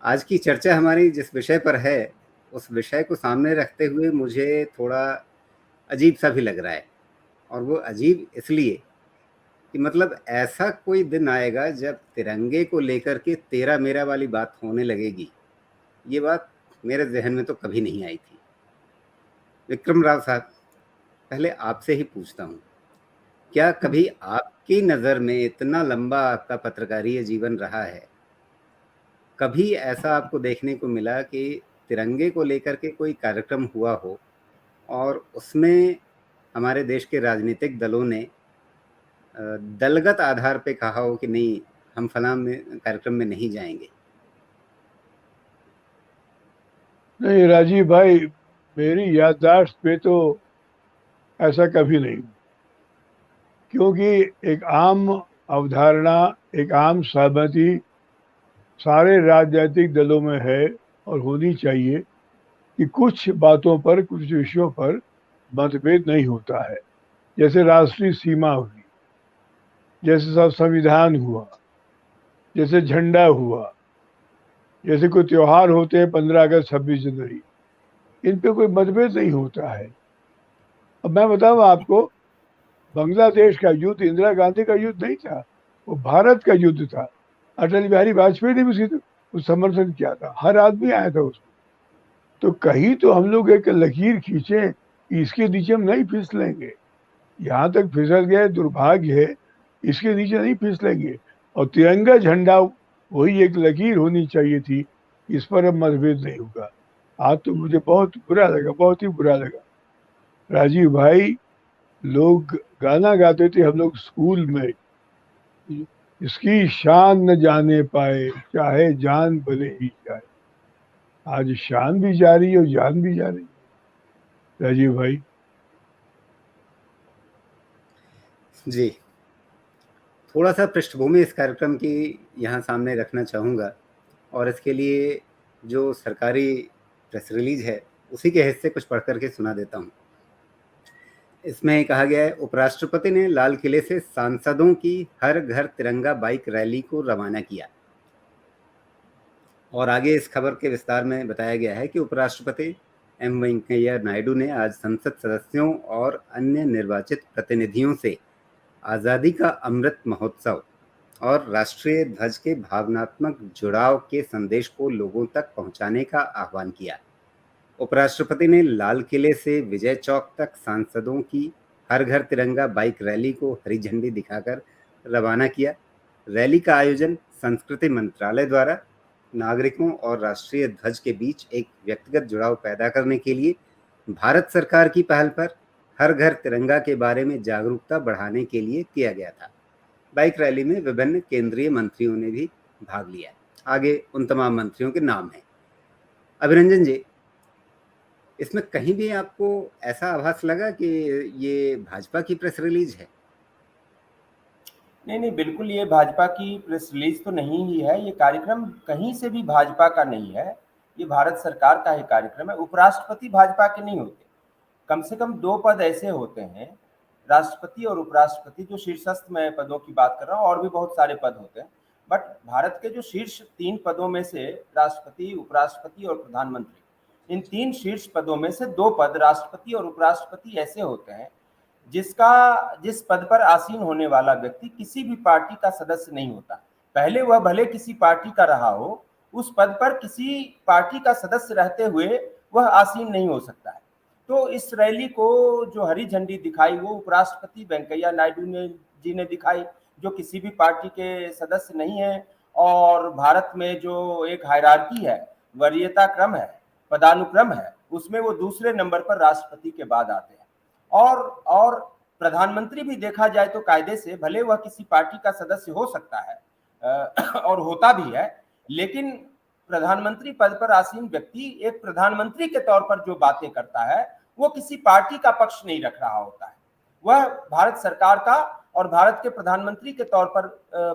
आज की चर्चा हमारी जिस विषय पर है, उस विषय को सामने रखते हुए मुझे थोड़ा अजीब-सा भी लग रहा है। और वो अजीब इसलिए कि मतलब ऐसा कोई दिन आएगा जब तिरंगे को लेकर के तेरा-मेरा वाली बात होने लगेगी। ये बात मेरे ज़हन में तो कभी नहीं आई थी। विक्रम राव साहब, पहले आपसे ही पूछता हूँ, क्या कभी आपकी नज़र में इतना लंबा आपका पत्रकारीय जीवन रहा है, कभी ऐसा आपको देखने को मिला कि तिरंगे को लेकर के कोई कार्यक्रम हुआ हो और उसमें हमारे देश के राजनीतिक दलों ने दलगत आधार पे कहा हो कि नहीं, हम फलां में कार्यक्रम में नहीं जाएँगे? नहीं राजीव भाई, मेरी याददाश्त पे तो ऐसा कभी नहीं, क्योंकि एक आम अवधारणा, एक आम सहमति सारे राजनीतिक दलों में है और होनी चाहिए कि कुछ बातों पर, कुछ विषयों पर मतभेद नहीं होता है। जैसे राष्ट्रीय सीमा हुई, जैसे सब संविधान हुआ, जैसे झंडा हुआ, जैसे कोई त्योहार होते हैं 15 अगस्त, 26 जनवरी, इन पे कोई मतभेद नहीं होता है। अब मैं बताऊं आपको, बांग्लादेश का युद्ध इंदिरा गांधी का युद्ध नहीं था, वो भारत का युद्ध था। अटल बिहारी वाजपेयी ने भी उसकी समर्थन किया था, हर आदमी आया था उसमें। तो कहीं तो हम लोग एक लकीर खींचे कि इसके नीचे हम नहीं फिसलेंगे। यहाँ तक फिसल गए, दुर्भाग्य है, इसके नीचे नहीं फिसलेंगे। और तिरंगा झंडा वही एक लकीर होनी चाहिए थी, इस पर अब मतभेद नहीं होगा। आज तो मुझे बहुत बुरा लगा, बहुत ही बुरा लगा राजीव भाई। लोग गाना गाते थे हम लोग स्कूल में, इसकी शान न जाने पाए चाहे जान भले ही जाए। आज शान भी जा रही है और जान भी जा रही है राजीव भाई। जी, थोड़ा-सा पृष्ठभूमि इस कार्यक्रम की यहाँ सामने रखना चाहूँगा और इसके लिए जो सरकारी प्रेस रिलीज़ है, उसी के हिस्से कुछ पढ़ कर के सुना देता हूँ। इसमें कहा गया है, उपराष्ट्रपति ने लाल किले से सांसदों की हर घर तिरंगा बाइक रैली को रवाना किया। और आगे इस खबर के विस्तार में बताया गया है कि उपराष्ट्रपति एम वेंकैया नायडू ने आज संसद सदस्यों और अन्य निर्वाचित प्रतिनिधियों से आज़ादी का अमृत महोत्सव और राष्ट्रीय ध्वज के भावनात्मक जुड़ाव के संदेश को लोगों तक पहुंचाने का आह्वान किया। उपराष्ट्रपति ने लाल किले से विजय चौक तक सांसदों की हर घर तिरंगा बाइक रैली को हरी झंडी दिखाकर रवाना किया। रैली का आयोजन संस्कृति मंत्रालय द्वारा नागरिकों और राष्ट्रीय ध्वज के बीच एक व्यक्तिगत जुड़ाव पैदा करने के लिए भारत सरकार की पहल पर हर घर तिरंगा के बारे में जागरूकता बढ़ाने के लिए किया गया था। बाइक रैली में विभिन्न केंद्रीय मंत्रियों ने भी भाग लिया। आगे उन तमाम मंत्रियों के नाम हैं। अभिरंजन जी, इसमें कहीं भी आपको ऐसा आभास लगा कि ये भाजपा की प्रेस रिलीज है? नहीं नहीं, बिल्कुल ये भाजपा की प्रेस रिलीज तो नहीं ही है। ये कार्यक्रम कहीं से भी भाजपा का नहीं है, ये भारत सरकार का ही कार्यक्रम है। उपराष्ट्रपति भाजपा के नहीं होते। कम से कम दो पद ऐसे होते हैं, राष्ट्रपति और उपराष्ट्रपति, जो शीर्षस्थ मैं पदों की बात कर रहा हूँ, और भी बहुत सारे पद होते हैं, बट भारत के जो शीर्ष 3 पदों में से राष्ट्रपति, उपराष्ट्रपति और प्रधानमंत्री, इन 3 शीर्ष पदों में से 2 पद राष्ट्रपति और उपराष्ट्रपति ऐसे होते हैं जिस पद पर आसीन होने वाला व्यक्ति किसी भी पार्टी का सदस्य नहीं होता। पहले वह भले किसी पार्टी का रहा हो, उस पद पर किसी पार्टी का सदस्य रहते हुए वह आसीन नहीं हो सकता है। तो इस रैली को जो हरी झंडी दिखाई, वो उपराष्ट्रपति वेंकैया नायडू जी ने दिखाई, जो किसी भी पार्टी के सदस्य नहीं है। और भारत में जो एक हायरार्की है, वरीयता क्रम है, पदानुक्रम है, उसमें वो दूसरे नंबर पर राष्ट्रपति के बाद आते हैं। और प्रधानमंत्री भी देखा जाए तो कायदे से भले वह किसी पार्टी का सदस्य हो सकता है और होता भी है, लेकिन प्रधानमंत्री पद पर आसीन व्यक्ति एक प्रधानमंत्री के तौर पर जो बातें करता है, वो किसी पार्टी का पक्ष नहीं रख रहा होता है। वह भारत सरकार का और भारत के प्रधानमंत्री के तौर पर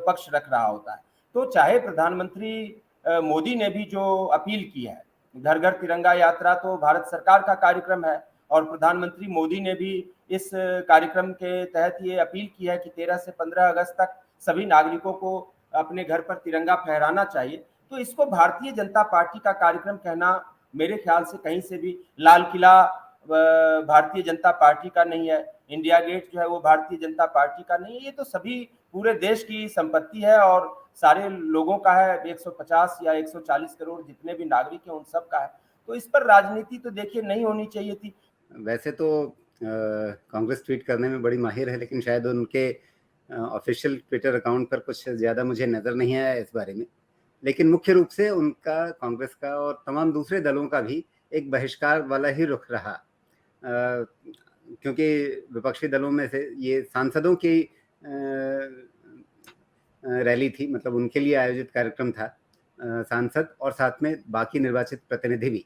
पक्ष रख रहा होता है। तो चाहे प्रधानमंत्री मोदी ने भी जो अपील की है, घर घर तिरंगा यात्रा तो भारत सरकार का कार्यक्रम है, और प्रधानमंत्री मोदी ने भी इस कार्यक्रम के तहत ये अपील की है कि 13 से 15 अगस्त तक सभी नागरिकों को अपने घर पर तिरंगा फहराना चाहिए। तो इसको भारतीय जनता पार्टी का कार्यक्रम कहना मेरे ख्याल से कहीं से भी, लाल किला भारतीय जनता पार्टी का नहीं है, इंडिया गेट जो है वो भारतीय जनता पार्टी का नहीं है, ये तो सभी पूरे देश की संपत्ति है और सारे लोगों का है, 150 या 140 करोड़ जितने भी नागरिक हैं उन सब का है। तो इस पर राजनीति तो देखिए नहीं होनी चाहिए थी। वैसे तो कांग्रेस ट्वीट करने में बड़ी माहिर है, लेकिन शायद उनके ऑफिशियल ट्विटर अकाउंट पर कुछ ज़्यादा मुझे नज़र नहीं आया इस बारे में। लेकिन मुख्य रूप से उनका, कांग्रेस का और तमाम दूसरे दलों का भी एक बहिष्कार वाला ही रुख रहा, क्योंकि विपक्षी दलों में से ये सांसदों की रैली थी, मतलब उनके लिए आयोजित कार्यक्रम था, सांसद और साथ में बाकी निर्वाचित प्रतिनिधि भी।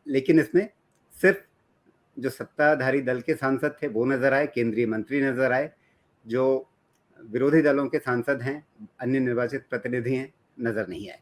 लेकिन इसमें सिर्फ जो सत्ताधारी दल के सांसद थे वो नजर आए, केंद्रीय मंत्री नजर आए, जो विरोधी दलों के सांसद हैं, अन्य निर्वाचित प्रतिनिधि हैं, नजर नहीं आए।